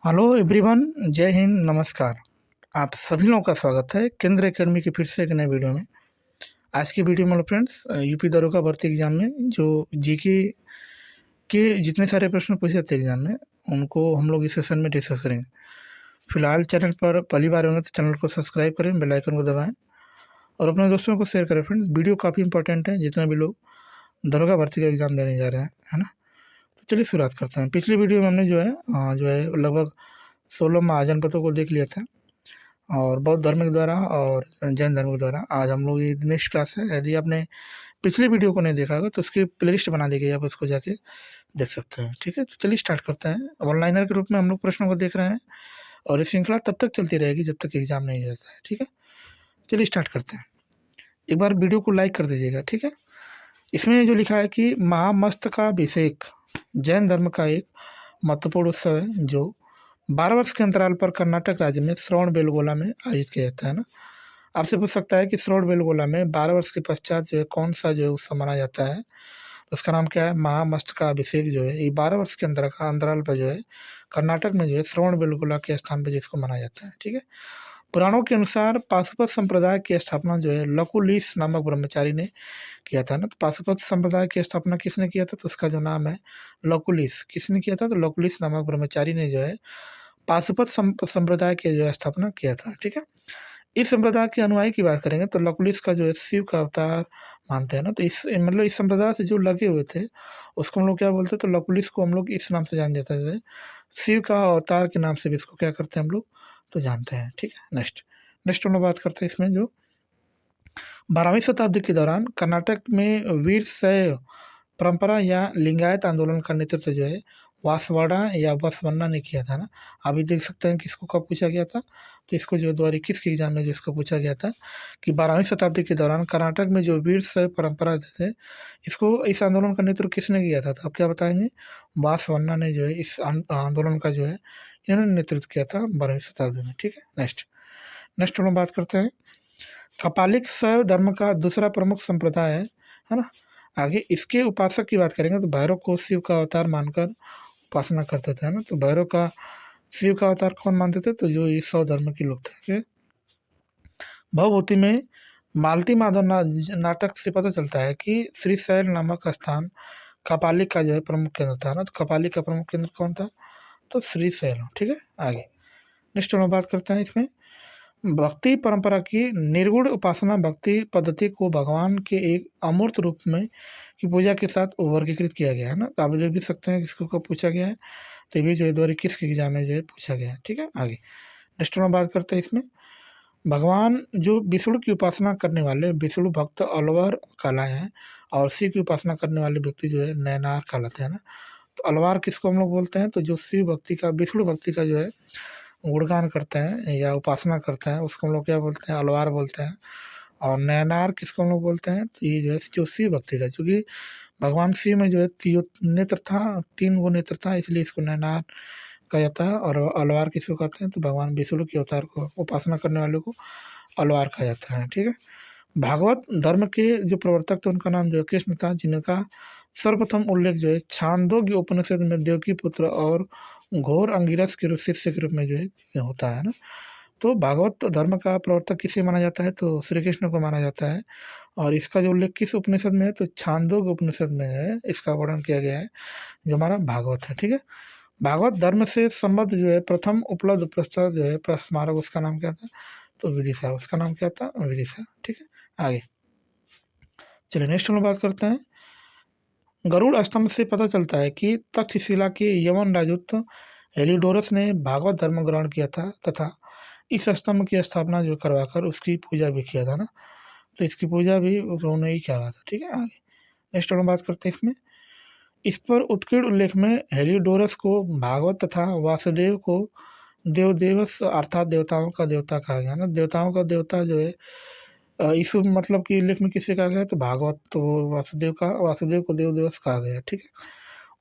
Hello everyone. जय हिंद, नमस्कार। आप सभी लोगों का स्वागत है केंद्र एकेडमी की फिर से एक नए वीडियो में। आज की वीडियो में फ्रेंड्स यूपी दरोगा भर्ती एग्जाम में जो जीके के जितने सारे प्रश्न पूछे थे एग्जाम में उनको हम लोग इस सेशन में डिस्कस करेंगे। फिलहाल चैनल पर पहली बार होंगे तो चैनल को सब्सक्राइब करें, बेल आइकन को दबाएं और अपने दोस्तों को शेयर करें। फ्रेंड्स वीडियो काफ़ी इंपॉर्टेंट है जितने भी लोग दरोगा भर्ती का एग्ज़ाम देने जा रहे हैं, है ना। तो चलिए शुरुआत करते हैं। पिछली वीडियो में हमने जो है लगभग 16 महाजनपदों को देख लिया था और बौद्ध धर्म के द्वारा और जैन धर्म के द्वारा। आज हम लोग ये नेक्स्ट क्लास है। यदि आपने पिछली वीडियो को नहीं देखा होगा तो उसकी प्लेलिस्ट बना दी गई है, आप उसको जाके देख सकते हैं। ठीक है, तो चलिए स्टार्ट करते हैं। ऑनलाइनर के रूप में हम लोग प्रश्नों को देख रहे हैं और ये श्रृंखला तब तक चलती रहेगी जब तक एग्जाम नहीं जाता है। ठीक है, चलिए स्टार्ट करते हैं। एक बार वीडियो को लाइक कर दीजिएगा। ठीक है, इसमें जो लिखा है कि महामस्तकाभिषेक जैन धर्म का एक महत्वपूर्ण उत्सव है जो 12 वर्ष के अंतराल पर कर्नाटक राज्य में श्रवणबेलगोला में आयोजित किया जाता है ना। आपसे पूछ सकता है कि श्रवणबेलगोला में 12 वर्ष के पश्चात जो है कौन सा जो है उत्सव मनाया जाता है, तो उसका नाम क्या है? महामस्तकाभिषेक जो है ये 12 वर्ष के अंतराल पर जो है कर्नाटक में जो है श्रवणबेलगोला के स्थान पर जिसको मनाया जाता है। ठीक है, पुराणों के अनुसार पाशुपत संप्रदाय की स्थापना जो है लकुलिस नामक ब्रह्मचारी ने किया था ना। तो पाशुपत संप्रदाय की स्थापना किसने किया था? तो उसका जो नाम है लकुलिस। किसने किया था? तो लकुलिस नामक ब्रह्मचारी ने जो है पाशुपत संप्रदाय की जो है स्थापना किया था। ठीक है, इस संप्रदाय के अनुयायी की बात करेंगे तो लकुलिस का जो है शिव का अवतार मानते हैं ना। तो इस मतलब इस संप्रदाय से जो लगे हुए थे उसको हम लोग क्या बोलते हैं? तो लकुलिस को हम लोग इस नाम से जान जाते हैं, शिव का अवतार के नाम से भी इसको क्या करते हैं हम लोग तो जानते हैं। ठीक है, नेक्स्ट नेक्स्ट हम लोग बात करते हैं इसमें जो 12वीं शताब्दी के दौरान कर्नाटक में वीर शैव परंपरा या लिंगायत आंदोलन का नेतृत्व जो है वासवाड़ा या बसवन्ना ने किया था ना। अभी देख सकते हैं किसको कब पूछा गया था। तो इसको जो 2021 के एग्जाम में जिसको पूछा गया था कि 12वीं शताब्दी के दौरान कर्नाटक में जो वीर शैव परंपरा थे इसको इस आंदोलन का नेतृत्व किसने किया था? तो आप क्या बताएंगे? वासवन्ना ने जो है इस आंदोलन का जो है इन्होंने नेतृत्व किया था 12वीं शताब्दी में। ठीक है, नेक्स्ट नेक्स्ट हम लोग बात करते हैं। कपालिक शैव धर्म का दूसरा प्रमुख संप्रदाय है ना। आगे इसके उपासक की बात करेंगे तो भैरव को शिव का अवतार मानकर उपासना करते थे, है ना। तो भैरव का शिव का अवतार कौन मानते थे? तो जो ये शैव धर्म के लोग थे। भवभूति में मालती माधव नाटक से पता चलता है कि श्रीशैल नामक स्थान कपालिक का जो है प्रमुख केंद्र था ना। तो कपालिक का प्रमुख केंद्र कौन था? तो श्रीशैल। ठीक है, आगे नेक्स्ट हम लोग बात करते हैं इसमें भक्ति परंपरा की निर्गुण उपासना भक्ति पद्धति को भगवान के एक अमूर्त रूप में की पूजा के साथ वर्गीकृत किया गया है ना। तो आप जो भी सकते हैं किसको कब पूछा गया है, तो ये भी जो है 2021 के एग्जाम में जो है पूछा गया है। ठीक है, आगे नेक्स्ट हम बात करते हैं इसमें भगवान जो विष्णु की उपासना करने वाले विष्णु भक्त अलवर कहलाए हैं और शिव की उपासना करने वाले व्यक्ति जो है नैनार कहलाते हैं ना। तो अलवार किसको हम लोग बोलते हैं? तो जो शिव भक्ति का विष्णु भक्ति का जो है गुणगान करते हैं या उपासना करते हैं उसको हम लोग क्या बोलते हैं? अलवार बोलते हैं। और नैनार किसको हम लोग बोलते हैं? तो ये जो है जो शिव भक्ति का, क्योंकि भगवान शिव में जो है नेत्र था, 3 गो नेत्र था, इसलिए इसको नैनार कहा जाता है। और अलवार किसको कहते हैं? तो भगवान विष्णु के अवतार को उपासना करने वाले को अलवार कहा जाता है। ठीक है, भागवत धर्म के जो प्रवर्तक थे उनका नाम जो है कृष्ण था, जिनका सर्वप्रथम उल्लेख जो है छांदोग्य उपनिषद में देवकी पुत्र और घोर अंगिरस के शिष्य के रूप में जो है होता है ना। तो भागवत धर्म का प्रवर्तक किसे माना जाता है? तो श्री कृष्ण को माना जाता है। और इसका जो उल्लेख किस उपनिषद में है? तो छांदोग्य उपनिषद में है, इसका वर्णन किया गया है जो हमारा भागवत है। ठीक है, भागवत धर्म से संबद्ध जो है प्रथम उपलब्ध पुस्तक जो है स्मारक, उसका नाम क्या था? तो विदिशा। उसका नाम क्या था? विदिशा। ठीक है, आगे चलिए नेक्स्ट हम बात करते हैं। गरुड़ स्तंभ से पता चलता है कि तक्षशिला के यवन राजपूत हेलिडोरस ने भागवत धर्म ग्रहण किया था तथा इस स्तंभ की स्थापना जो करवाकर उसकी पूजा भी किया था ना। तो इसकी पूजा भी उन्होंने ही किया था। ठीक है, आगे नेक्स्ट हम बात करते हैं इसमें इस पर उत्कीर्ण उल्लेख में हेलिडोरस को भागवत तथा वासुदेव को देवदेवस अर्थात देवताओं का देवता कहा गया ना। देवताओं का देवता जो है इस मतलब कि लेख में किसे कहा गया? तो भागवत, तो वासुदेव को देव दिवस कहा गया। ठीक है,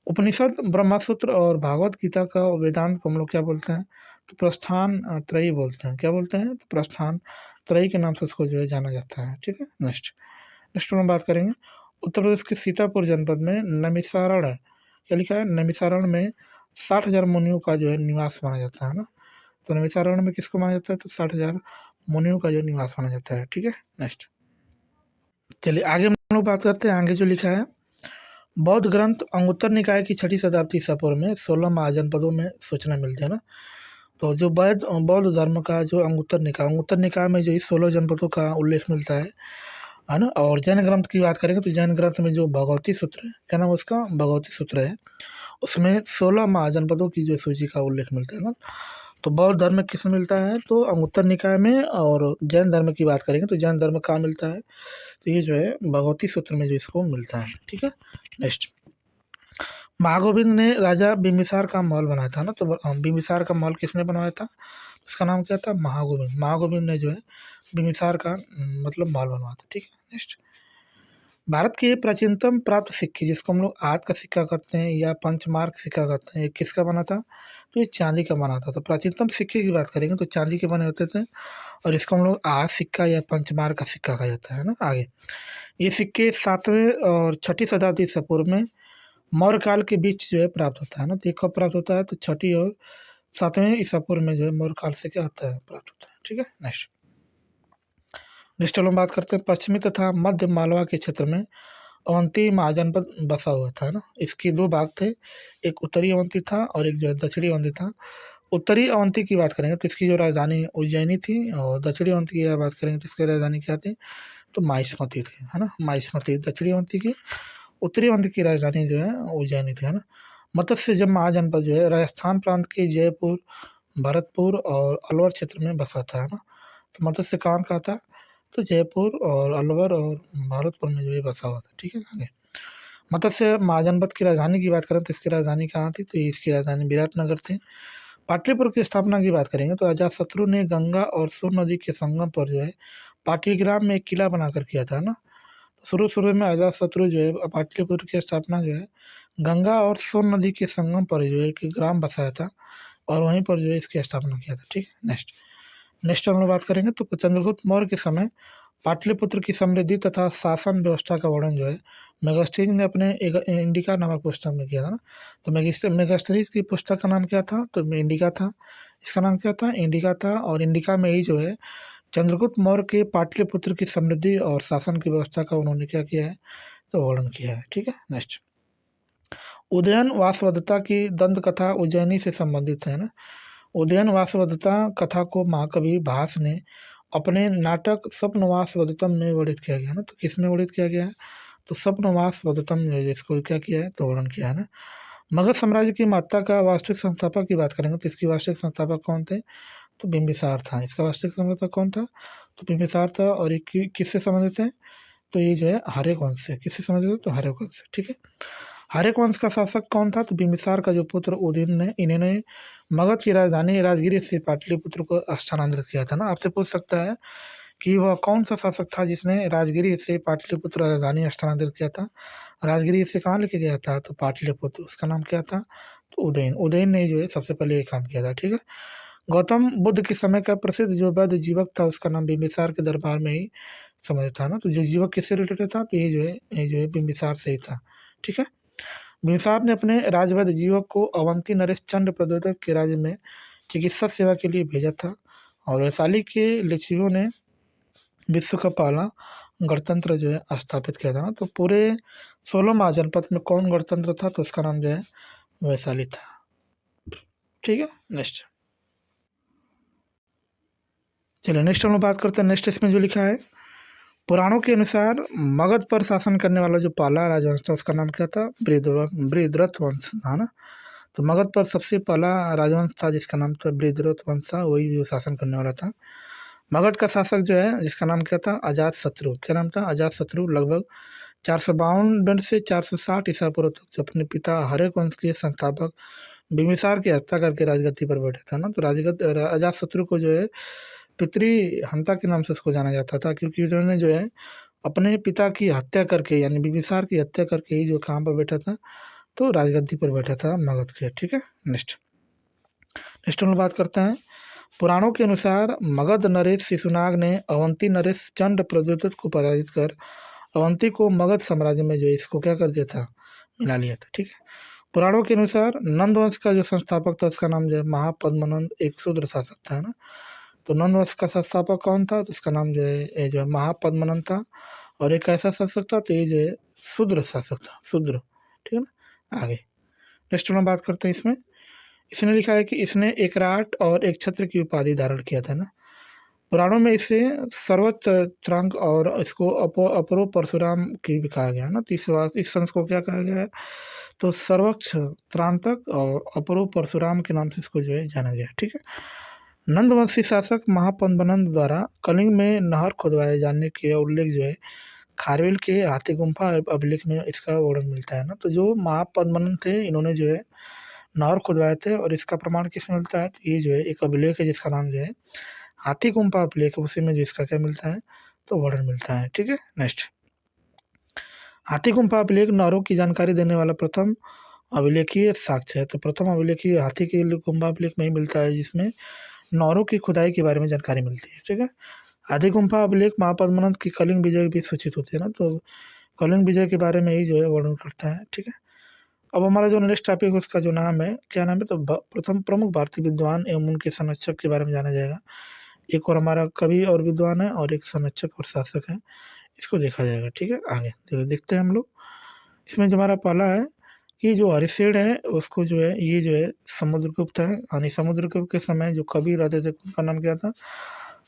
उपनिषद ब्रह्मसूत्र और भागवत गीता का वेदांत को हम लोग क्या बोलते हैं? तो प्रस्थान त्रयी बोलते हैं। क्या बोलते हैं? तो प्रस्थान त्रयी के नाम से उसको जो है जाना जाता है। ठीक है, नेक्स्ट नेक्स्ट हम बात करेंगे उत्तर प्रदेश के सीतापुर जनपद में नमिसारण, क्या लिखा है? नमिसारण में 60,000 मुनियों का जो है निवास माना जाता है ना। तो नैमिषारण्य में किसको माना जाता है? तो 60,000 मुनियों का जो निवास माना जाता है। ठीक है, नेक्स्ट चलिए आगे हम लोग बात करते हैं। आगे जो लिखा है, बौद्ध ग्रंथ अंगुत्तर निकाय की 6ठी शताब्दी ईसा पूर्व में 16 महाजनपदों में सूचना मिलती है ना। तो जो बौद्ध धर्म का जो अंगुत्तर निकाय में जो इस 16 जनपदों का उल्लेख मिलता है ना। और जैन ग्रंथ की बात करेंगे तो जैन ग्रंथ में जो भगवती सूत्र है, क्या नाम उसका, भगवती सूत्र है, उसमें 16 महाजनपदों की जो सूची का उल्लेख मिलता है ना। तो बौद्ध धर्म किस में मिलता है? तो अंगुत्तर निकाय में। और जैन धर्म की बात करेंगे तो जैन धर्म कहाँ मिलता है? तो ये जो है भगवती सूत्र में जो इसको मिलता है। ठीक है, नेक्स्ट महागोविंद ने राजा बिम्बिसार का महल बनाया था ना। तो बिम्बिसार का महल किसने बनवाया था? उसका नाम क्या था? महागोविंद। महागोविंद ने जो है बिम्बिसार का मतलब महल बनवाया था। ठीक है, नेक्स्ट भारत के प्राचीनतम प्राप्त सिक्के, जिसको हम लोग आद का सिक्का कहते हैं या पंचमार्क सिक्का कहते हैं, ये किसका बना था? तो ये चांदी का बना था। तो प्राचीनतम सिक्के की बात करेंगे तो चांदी के बने होते थे, और इसको हम लोग आद सिक्का या पंचमार्क का सिक्का कहा जाता है ना। आगे ये सिक्के 7वीं और 6ठी शताब्दी ईसा पूर्व में मौर्य काल के बीच जो है प्राप्त होता है ना। तो ये कब प्राप्त होता है? तो 6ठी और 7वें ईसा पूर्व में जो है मौर्य काल से क्या होता है, प्राप्त होता है। ठीक है, नेक्स्ट हम बात करते हैं पश्चिमी तथा मध्य मालवा के क्षेत्र में अवंती महाजनपद बसा हुआ था ना। इसके 2 भाग थे, एक उत्तरी अवंती था और एक जो है दक्षिणी अवंती था। उत्तरी अवंती की बात करेंगे तो इसकी जो राजधानी उज्जैनी थी, और दक्षिणी अवंती की बात करेंगे तो इसकी राजधानी क्या थी? तो माहिष्मती थी, है ना। माहिष्मती दक्षिणी अवंती की। उत्तरी अवंती की राजधानी जो है उज्जैनी थी, है ना। मत्स्य जब महाजनपद जो है राजस्थान प्रांत के जयपुर, भरतपुर और अलवर क्षेत्र में बसा था, है ना। तो मत्स्य कहाँ का था? तो जयपुर और अलवर और भरतपुर में जो है बसा हुआ था। ठीक है, आगे मत्स्य महाजनपद की राजधानी की बात करें तो इसकी राजधानी कहाँ थी? तो इसकी राजधानी विराटनगर थी। पाटलिपुत्र की स्थापना की बात करेंगे तो अजातशत्रु ने गंगा और सोन नदी के संगम पर जो है पाटलिग्राम में एक किला बनाकर किया था ना। शुरू में अजातशत्रु जो है पाटलिपुत्र की स्थापना जो है गंगा और सोन नदी के संगम पर जो है एक ग्राम बसाया था, और वहीं पर जो है इसकी स्थापना किया था। ठीक है, नेक्स्ट हम लोग बात करेंगे तो चंद्रगुप्त मौर्य के समय पाटलिपुत्र की समृद्धि तथा शासन व्यवस्था का वर्णन जो है मेगास्टीज ने अपने इंडिका नामक पुस्तक में किया था ना। तो मेगास्टीज की पुस्तक का नाम क्या था? तो इंडिका था। इसका नाम क्या था? इंडिका था। और इंडिका में ही जो है चंद्रगुप्त मौर्य के पाटलिपुत्र की समृद्धि और शासन की व्यवस्था का उन्होंने क्या किया है? तो वर्णन किया है। ठीक है, नेक्स्ट उदयन वासवदत्ता की दंत कथा उज्जैनी से संबंधित है ना। उदयन वासवदत्ता कथा को महाकवि भास ने अपने नाटक स्वप्नवास वदतम में वर्णित किया गया है ना। तो किस में वर्णित किया गया है? तो स्वप्नवास वदतम में जिसको क्या किया है? तो वर्णन किया है ना। मगध साम्राज्य की महत्ता का वास्तविक संस्थापक की बात करेंगे तो इसकी वास्तविक संस्थापक कौन थे? तो बिंबिसार था। इसका वास्तविक संस्थापक कौन था? तो बिंबिसार था। और ये किससे संबंधित है? तो ये जो है हर्यक वंश से। किससे संबंधित है? तो हर्यक वंश से। ठीक है, हर्यक वंश का शासक कौन था? तो बिंबिसार का जो पुत्र उदयन ने, इन्होंने मगध की राजधानी राजगिरी से पाटलिपुत्र को स्थानांतरित किया था ना। आपसे पूछ सकता है कि वह कौन सा शासक था जिसने राजगिरी से पाटलिपुत्र राजधानी स्थानांतरित किया था? राजगिरी से कहाँ लेके गया था? तो पाटलिपुत्र। उसका नाम क्या था? तो उदयन ने जो है सबसे पहले ये काम किया था। ठीक है, गौतम बुद्ध के समय का प्रसिद्ध जो वैध जीवक था उसका नाम बिंबिसार के दरबार में ही समय था ना। तो जो जीवक किससे रिलेटेड था? तो ये जो है बिंबिसार से ही था। ठीक है, बिंबिसार ने अपने राजवैद्य जीवक को अवंती नरेश चंद्र प्रद्योतक के राज्य में चिकित्सा सेवा के लिए भेजा था। और वैशाली के लिच्छवियों ने विश्व का पहला गणतंत्र जो है स्थापित किया था ना। तो पूरे 16 महाजनपद में कौन गणतंत्र था? तो उसका नाम जो है वैशाली था। ठीक है, चलिए नेक्स्ट हम लोग बात करते हैं। नेक्स्ट इसमें जो लिखा है, पुराणों के अनुसार मगध पर शासन करने वाला जो पहला राजवंश था उसका नाम क्या था? बृहद्रथ वंश था ना। तो मगध पर सबसे पहला राजवंश था जिसका नाम था बृहद्रथ वंश था, वही जो शासन करने वाला था। मगध का शासक जो है जिसका नाम क्या था? अजातशत्रु। क्या नाम था? अजातशत्रु। लगभग 452 से 460 ईसा पूर्व तक जो अपने पिता हर्यक वंश के संस्थापक बिम्बिसार की हत्या करके राजगद्दी पर बैठे था ना। तो अजातशत्रु को जो है पितृहंता के नाम से उसको जाना जाता था, क्योंकि उन्होंने जो है अपने पिता की हत्या करके, यानी बिम्बिसार की हत्या करके ही जो कहाँ पर बैठा था? तो राजगद्दी पर बैठा था मगध के। ठीक है, नेक्स्ट हम लोग बात करते हैं। पुराणों के अनुसार मगध नरेश शिशुनाग ने अवंती नरेश चंद्र प्रद्योत को पराजित कर अवंती को मगध साम्राज्य में जो इसको क्या कर दिया था? मिला लिया था। ठीक है, पुराणों के अनुसार नंद वंश का जो संस्थापक था उसका नाम जो है महापद्मनंद एक शूद्र शासक था, है ना। तो नंद वंश का संस्थापक कौन था, तो उसका नाम जो है ये जो है महापद्मनंद था। और एक ऐसा शासक था तो ये जो है शूद्र शासक था, शूद्र, ठीक है ना। आगे नेक्स्ट में बात करते हैं इसमें। इसने लिखा है कि इसने एक राट और एक छत्र की उपाधि धारण किया था ना। पुराणों में इसे सर्वोच्च त्रांक और इसको अपरो परशुराम की भी कहा गया है ना। तो इस वंश को क्या कहा गया है, तो सर्वोच्च त्रांतक और अपरो परशुराम के नाम से इसको जो है जाना गया, ठीक है। नंदवंशी शासक महापद्मनंद द्वारा कलिंग में नहर खुदवाए जाने के उल्लेख जो है खारवेल के हाथी गुम्फा अभिलेख में इसका वर्णन मिलता है ना। तो जो महापद्मनंद थे इन्होंने जो है नहर खुदवाए थे, और इसका प्रमाण किस में मिलता है, तो ये जो है एक अभिलेख है जिसका नाम जो है हाथी गुम्फा अभिलेख, उसी में जो इसका क्या मिलता है, तो वर्णन मिलता है, ठीक है। नेक्स्ट, हाथी गुम्फा अभिलेख नहरों की जानकारी देने वाला प्रथम अभिलेखीय साक्ष्य है। तो प्रथम अभिलेखीय हाथी के गुम्फा अभिलेख में ही मिलता है जिसमें नहरों की खुदाई के बारे में जानकारी मिलती है, ठीक है। हाथी गुम्फा अभिलेख महापद्मनंद की कलिंग विजय भी सूचित होती है ना। तो कलिंग विजय के बारे में ही जो है वर्णन करता है, ठीक है। अब हमारा जो नेक्स्ट टॉपिक है उसका जो नाम है, क्या नाम है, तो प्रथम प्रमुख भारतीय विद्वान एवं उनके संरक्षक के बारे में जाना जाएगा। एक और हमारा कवि और विद्वान है और एक संरक्षक और शासक है, इसको देखा जाएगा, ठीक है। आगे देखते हैं हम लोग। इसमें जो हमारा पहला है कि जो हरिशेन है उसको जो है ये जो है समुद्रगुप्त है, यानी समुद्रगुप्त के समय जो कवि रहते थे उनका नाम क्या था,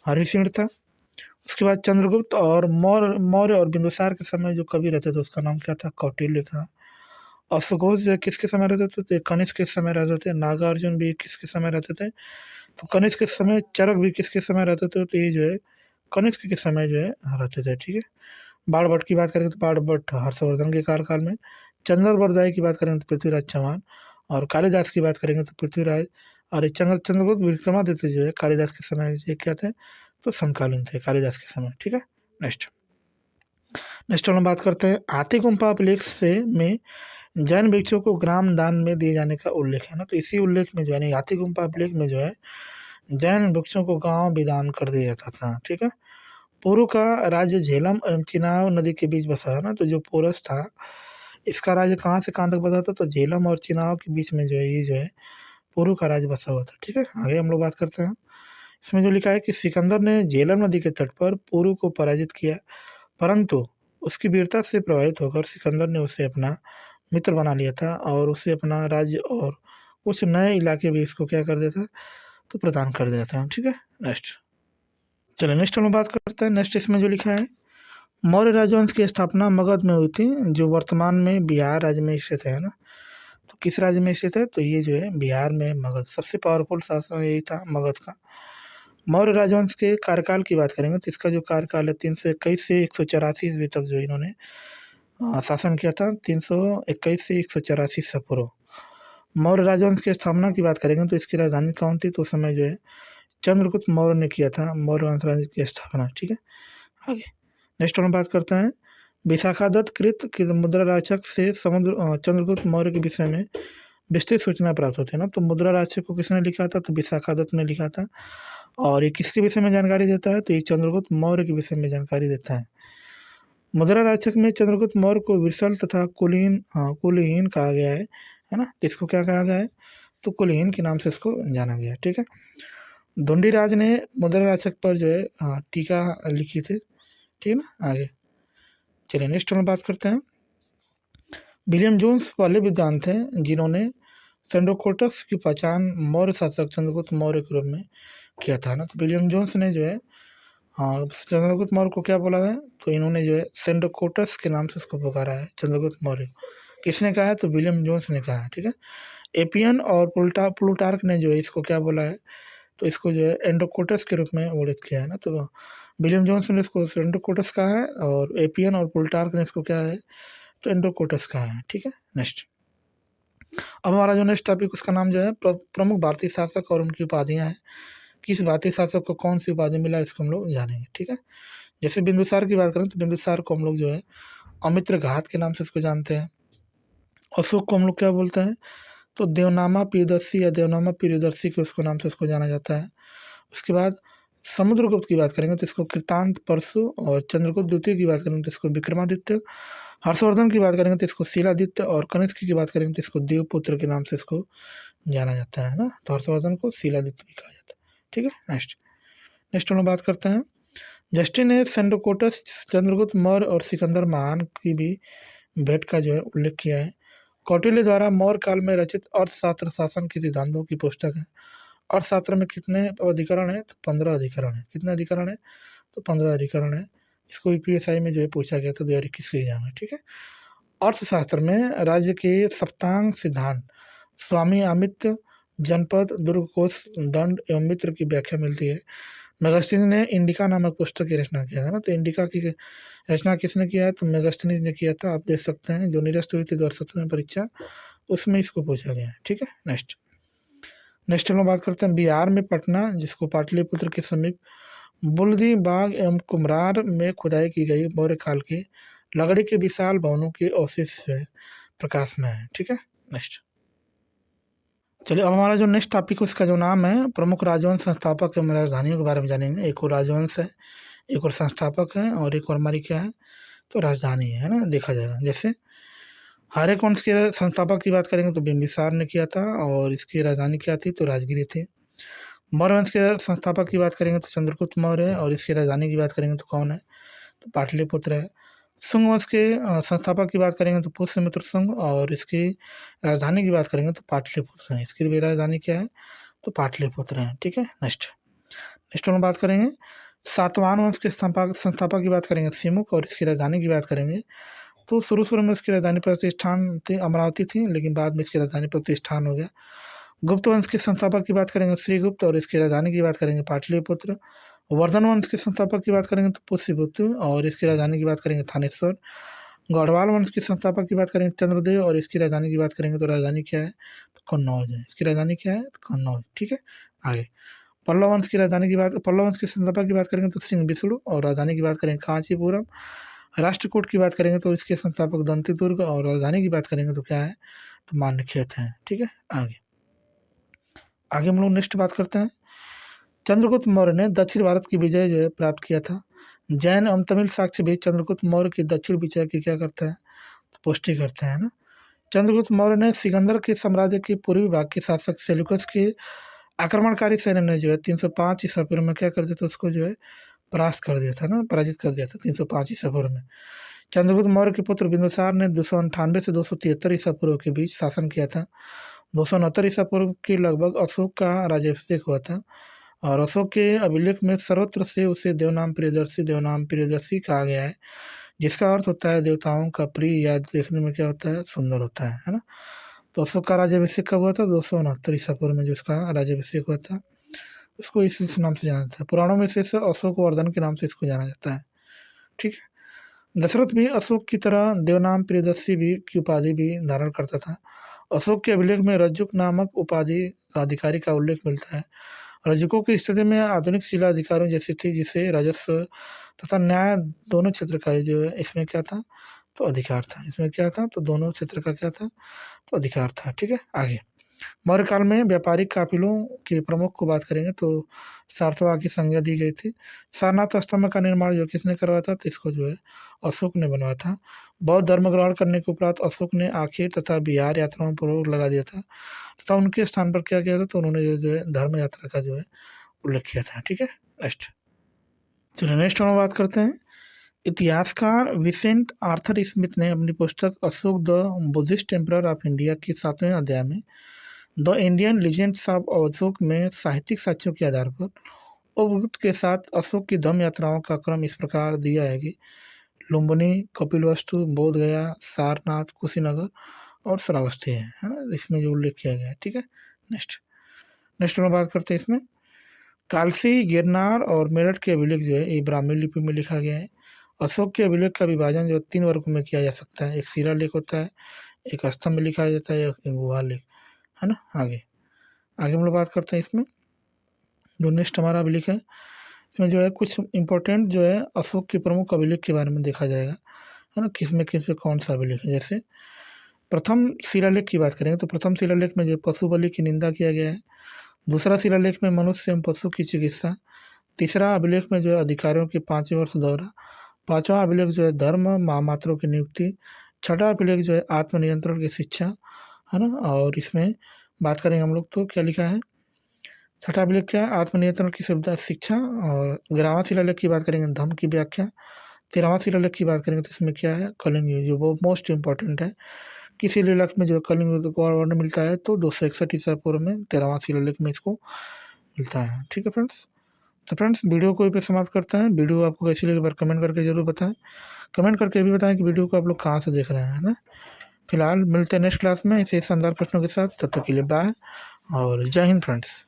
हरिशेन था। उसके बाद चंद्रगुप्त और मौर्य और बिंदुसार के समय जो कवि रहते थे उसका नाम क्या था, कौटिल्य था। अश्वघोष जो है किसके समय रहते थे, तो कनिष्क के समय रहते थे। नागार्जुन भी किसके समय रहते थे, तो कनिष्क के समय। चरक भी किसके समय रहते थे, तो ये जो है कनिष्क के समय जो है रहते थे, ठीक है। बाणभट्ट की बात करें तो बाणभट्ट हर्षवर्धन के कार्यकाल में। चंद्रवरदाई की बात करेंगे तो पृथ्वीराज चौहान। और कालिदास की बात करेंगे तो पृथ्वीराज। और चंद्रगुप्त विक्रमादित्य जो है कालिदास के समय ये क्या थे, तो समकालीन थे कालिदास के समय, ठीक है। नेक्स्ट नेक्स्ट हम बात करते हैं हाथी गुम्फा अभिलेख से में जैन भिक्षुओं को ग्राम दान में दिए जाने का उल्लेख है ना। तो इसी उल्लेख में जो है हाथी गुम्फा अभिलेख में जो है जैन भिक्षुओं को गांव भी दान कर दिया जाता था, ठीक है। पुरु का राज्य झेलम एवं चिनाब नदी के बीच बसा है ना। तो जो पोरस था इसका राज्य कहाँ से कहाँ तक बसा था, तो झेलम और चिनाब के बीच में जो है ये जो है पुरु का राज्य बसा हुआ था, ठीक है। आगे हम लोग बात करते हैं। इसमें जो लिखा है कि सिकंदर ने झेलम नदी के तट पर पुरु को पराजित किया, परंतु उसकी वीरता से प्रभावित होकर सिकंदर ने उसे अपना मित्र बना लिया था और उसे अपना राज्य और कुछ नए इलाके भी इसको क्या कर देता, तो प्रदान कर देता है, ठीक है। नेक्स्ट चलिए नेक्स्ट हम बात करते हैं। नेक्स्ट इसमें जो लिखा है मौर्य राजवंश की स्थापना मगध में हुई थी, जो वर्तमान में बिहार राज्य में स्थित है ना। तो किस राज्य में स्थित है, तो ये जो है बिहार में मगध, सबसे पावरफुल शासन यही था मगध का। मौर्य राजवंश के कार्यकाल की बात करेंगे तो इसका जो कार्यकाल है 321 से 184 ईस्वी तक जो इन्होंने शासन किया था। 321 से 184 ईसा पूर्व। मौर्य राजवंश की स्थापना की बात करेंगे तो इसकी राजधानी कौन थी, तो उस समय जो है चंद्रगुप्त मौर्य ने किया था मौर्य वंश राज्य की स्थापना, ठीक है। आगे नेक्स्ट हम बात करते हैं विशाखादत्त कृत की मुद्रा राक्षक से चंद्रगुप्त मौर्य के विषय में विस्तृत सूचना प्राप्त होती है ना। तो मुद्रा राक्षक को किसने लिखा था, तो विशाखादत्त ने लिखा था। और ये किसके विषय में जानकारी देता है, तो ये चंद्रगुप्त मौर्य के विषय में जानकारी देता है। मुद्रा राक्षक में चंद्रगुप्त मौर्य को विरसल तथा कुलहीन कहा गया है ना। तो इसको क्या कहा गया है, तो कुलहीन के नाम से इसको जाना गया है, ठीक है। धुंडीराज ने मुद्रा राक्षक पर जो है टीका लिखी थी, ठीक है ना। आगे चलिए नेक्स्ट हम बात करते हैं। विलियम जोन्स पहले विद्वान थे जिन्होंने सेंडोकोटस की पहचान मौर्य शासक चंद्रगुप्त मौर्य के रूप में किया था ना। तो विलियम जोन्स ने जो है चंद्रगुप्त मौर्य को क्या बोला है, तो इन्होंने जो है सेंडोकोटस के नाम से उसको पुकारा है चंद्रगुप्त मौर्य। किसने कहा है, तो विलियम जोन्स ने कहा है, ठीक है। एपियन और प्लूटार्क ने जो है इसको क्या बोला है, तो इसको जो है एंडोकोटस के रूप में वर्णित किया है ना। तो विलियम जोन्स ने इसको एंडोकोटस कहा है और एपियन और प्लूटार्क ने इसको क्या है, तो एंडोकोटस कहा है, ठीक है। नेक्स्ट अब हमारा जो नेक्स्ट टॉपिक उसका नाम जो है प्रमुख भारतीय शासक और उनकी उपाधियाँ हैं। किस भारतीय शासक को कौन सी उपाधि मिला इसको हम लोग जानेंगे, ठीक है। जैसे बिंदुसार की बात करें तो बिंदुसार को हम लोग जो है अमित्र घात के नाम से इसको जानते हैं। अशोक को हम लोग क्या बोलते हैं, तो देवनामा प्रियदर्शी या देवनामा प्रियदर्शी के उसको नाम से उसको जाना जाता है। उसके बाद समुद्रगुप्त की बात करेंगे तो इसको कृतांत परशु, और चंद्रगुप्त द्वितीय की बात करेंगे तो इसको विक्रमादित्य, हर्षवर्धन की बात करेंगे तो इसको शीलादित्य, और कनिष्क की बात करेंगे तो इसको देवपुत्र के नाम से इसको जाना जाता है ना। तो हर्षवर्धन को शीलादित्य भी कहा जाता है। ठीक है, नेक्स्ट नेक्स्ट हम लोग बात करते हैं। जस्टिन ने सेंडोकोटस, चंद्रगुप्त मौर्य और सिकंदर महान की भी भेंट का जो है उल्लेख किया है। कौटिल्य द्वारा मौर्य काल में रचित अर्थशास्त्र शासन के सिद्धांतों की पुस्तक है। अर्थशास्त्र में कितने अधिकरण है? तो 15 अधिकरण है। कितने अधिकरण है? तो 15 अधिकरण है। इसको भी PSI में जो है पूछा गया था 2021 के एग्जाम में। ठीक है, अर्थशास्त्र में राज्य के सप्तांग सिद्धांत, स्वामी अमित्य, जनपद, दुर्गकोश, दंड एवं मित्र की व्याख्या मिलती है। मेगास्थनीज ने इंडिका नामक पुस्तक की रचना किया था ना। तो इंडिका की रचना किसने किया है? तो मेगास्थनीज ने किया था। आप देख सकते हैं जो निरस्त हुई थी 2017 में परीक्षा, उसमें इसको पूछा गया है। ठीक है, नेक्स्ट नेक्स्ट हम लोग बात करते हैं बिहार में पटना, जिसको पाटलिपुत्र के समीप बुल्दी बाग एवं कुम्हरार में खुदाई की गई मौर्य काल के लकड़ी के विशाल भवनों के अवशेष है प्रकाश में है। ठीक है, नेक्स्ट चलिए अब हमारा जो नेक्स्ट टॉपिक है उसका जो नाम है प्रमुख राजवंश संस्थापक एवं राजधानियों के बारे में जानेंगे। एक और राजवंश है, एक और संस्थापक है, और एक और हमारी क्या है? तो राजधानी है ना। देखा जाएगा जैसे हरेक वंश के संस्थापक की बात करेंगे तो बिंबिसार ने किया था, और इसकी राजधानी क्या थी? तो राजगिरी थी। मौर्य वंश के संस्थापक की बात करेंगे तो चंद्रगुप्त मौर्य है, और इसकी राजधानी की बात करेंगे तो कौन है? तो पाटलिपुत्र है। शुंग वंश के संस्थापक की बात करेंगे तो पुष्यमित्र शुंग, और इसकी राजधानी की बात करेंगे तो पाटलिपुत्र है। इसकी भी राजधानी क्या है? तो पाटलिपुत्र है। ठीक है, नेक्स्ट नेक्स्ट हम बात करेंगे सातवाहन वंश के संस्थापक की बात करेंगे सिमुक, और इसकी राजधानी की बात करेंगे तो शुरू में उसकी राजधानी प्रतिष्ठान थी, अमरावती थी, लेकिन बाद में इसकी राजधानी प्रतिष्ठान हो गया। गुप्त वंश के संस्थापक की बात करेंगे श्रीगुप्त, और इसकी राजधानी की बात करेंगे पाटलिपुत्र। वर्धन वंश के संस्थापक की बात करेंगे तो पुष्यगुप्त, और इसकी राजधानी की बात करेंगे थानेश्वर। गढ़वाल वंश के संस्थापक की बात करेंगे चंद्रदेव, और इसकी राजधानी की बात करेंगे तो राजधानी क्या है? तो कन्नौज है। इसकी राजधानी क्या है? तो कन्नौज। ठीक है, आगे पल्लव वंश की राजधानी की बात, पल्लव वंश के संस्थापक की बात करेंगे तो सिंह विष्णु, और राजधानी की बात करेंगे कांचीपुरम। राष्ट्रकूट की बात करेंगे तो इसके संस्थापक दंतिदुर्ग, और राजधानी की बात करेंगे तो क्या है? तो मान्यखेत है। ठीक है, आगे आगे हम लोग नेक्स्ट बात करते हैं। चंद्रगुप्त मौर्य ने दक्षिण भारत की विजय जो है प्राप्त किया था। जैन एवं तमिल साक्ष्य भी चंद्रगुप्त मौर्य की दक्षिण विजय की क्या करते हैं? तो पुष्टि करते हैं ना। चंद्रगुप्त मौर्य ने सिकंदर के साम्राज्य के पूर्वी भाग के शासक सेल्यूकस के आक्रमणकारी सैन्य ने जो है 305 ईसा पूर्व में क्या कर दिया था? उसको जो है परास्त कर दिया था ना, पराजित कर दिया था 305 ईसा पूर्व में। चंद्रगुप्त मौर्य के पुत्र बिंदुसार ने 298 से 273 ईसा पूर्व के बीच शासन किया था। 269 ईसा पूर्व के लगभग अशोक का राज्याभिषेक हुआ था, और अशोक के अभिलेख में सर्वत्र से उसे देवनाम प्रियदर्शी कहा गया है, जिसका अर्थ होता है देवताओं का प्रिय, या देखने में क्या होता है? सुंदर होता है ना। तो अशोक का राज्याभिषेक कब हुआ था? 269 ईसा पूर्व में जो इसका राज्याभिषेक हुआ था, उसको इस नाम से जाना जाता है। पुराणों में से अशोक वर्धन के नाम से इसको जाना जाता है। ठीक है, दशरथ भी अशोक की तरह देवनाम प्रियदर्शी भी की उपाधि भी धारण करता था। अशोक के अभिलेख में रज्जुक नामक उपाधि का अधिकारी का उल्लेख मिलता है। रज्जुकों की स्थिति में आधुनिक शिला अधिकारियों जैसी थी, जिसे राजस्व तथा न्याय दोनों क्षेत्र का जो है इसमें क्या था? तो अधिकार था। इसमें क्या था? तो दोनों क्षेत्र का क्या था? तो अधिकार था। ठीक है, आगे मौर्य काल में व्यापारिक काफिलों के प्रमुख को बात करेंगे तो सारथवा की संज्ञा दी गई थी। सारनाथ स्तंभ का निर्माण जो किसने करवाया था? तो इसको जो है अशोक ने बनवाया था। बौद्ध धर्म ग्रहण करने के उपरांत अशोक ने आखेर तथा बिहार यात्राओं पर रोक लगा दिया था, तथा उनके स्थान पर क्या किया था? तो उन्होंने जो है धर्म यात्रा का जो है उल्लेख किया था। ठीक है, नेक्स्ट चलिए नेक्स्ट हम बात करते हैं। इतिहासकार विसेंट आर्थर स्मिथ ने अपनी पुस्तक Ashoka the Buddhist emperor of India के 7वें अध्याय में the Indian legends of Ashoka में साहित्यिक साक्ष्यों के आधार पर उपयुक्त के साथ अशोक की धम्म यात्राओं का क्रम इस प्रकार दिया है कि लुम्बिनी, कपिलवस्तु, बोधगया, सारनाथ, कुशीनगर और श्रावस्ती है ना। इसमें जो उल्लेख किया गया है। ठीक है, नेक्स्ट नेक्स्ट हम बात करते हैं इसमें कालसी, गिरनार और मेरठ के अभिलेख जो है ये ब्राह्मी लिपि में लिखा गया है। अशोक के अभिलेख का विभाजन जो 3 वर्गों में किया जा सकता है। एक शिलालेख होता है, एक स्तंभ में लिखा जाता है, एक गुहा लेख है ना। आगे आगे हम लोग बात करते हैं इसमें जो नेक्स्ट हमारा अभिलेख है, इसमें जो है कुछ इंपॉर्टेंट जो है अशोक के प्रमुख अभिलेख के बारे में देखा जाएगा है ना, किस में कौन सा अभिलेख है। जैसे प्रथम शिलालेख की बात करेंगे तो प्रथम शिलालेख में जो पशु बलि की निंदा किया गया है। दूसरा शिलालेख में मनुष्य एवं पशु की चिकित्सा। तीसरा अभिलेख में जो है अधिकारियों के 5वें वर्ष दौरा। 5वां अभिलेख जो है धर्म महामात्रों की नियुक्ति। 6ठा अभिलेख जो है आत्मनियंत्रण की शिक्षा, है ना। और इसमें बात करेंगे हम लोग तो क्या लिखा है, 6ठा अभिलेख क्या है, आत्मनियंत्रण की सुविधा शिक्षा। और 11वां शिलालेख की बात करेंगे धम्म की व्याख्या। 13वां शिलालेख की बात करेंगे तो इसमें क्या है, कलिंग युद्ध, जो वो मोस्ट इंपॉर्टेंट है। किसी शिलालेख में जो कलिंग युद्ध का वर्णन मिलता है तो 261 ईसा पूर्व में 13वां शिलालेख में इसको मिलता है। ठीक है फ्रेंड्स, तो फ्रेंड्स वीडियो को यहीं पे समाप्त करते हैं। वीडियो आपको कैसी लगी एक बार कमेंट करके जरूर बताएं। कमेंट करके भी बताएं कि वीडियो को आप लोग कहाँ से देख रहे हैं, है ना। फिलहाल मिलते हैं नेक्स्ट क्लास में ऐसे शानदार प्रश्नों के साथ। तब तक के लिए बाय और जय हिंद फ्रेंड्स।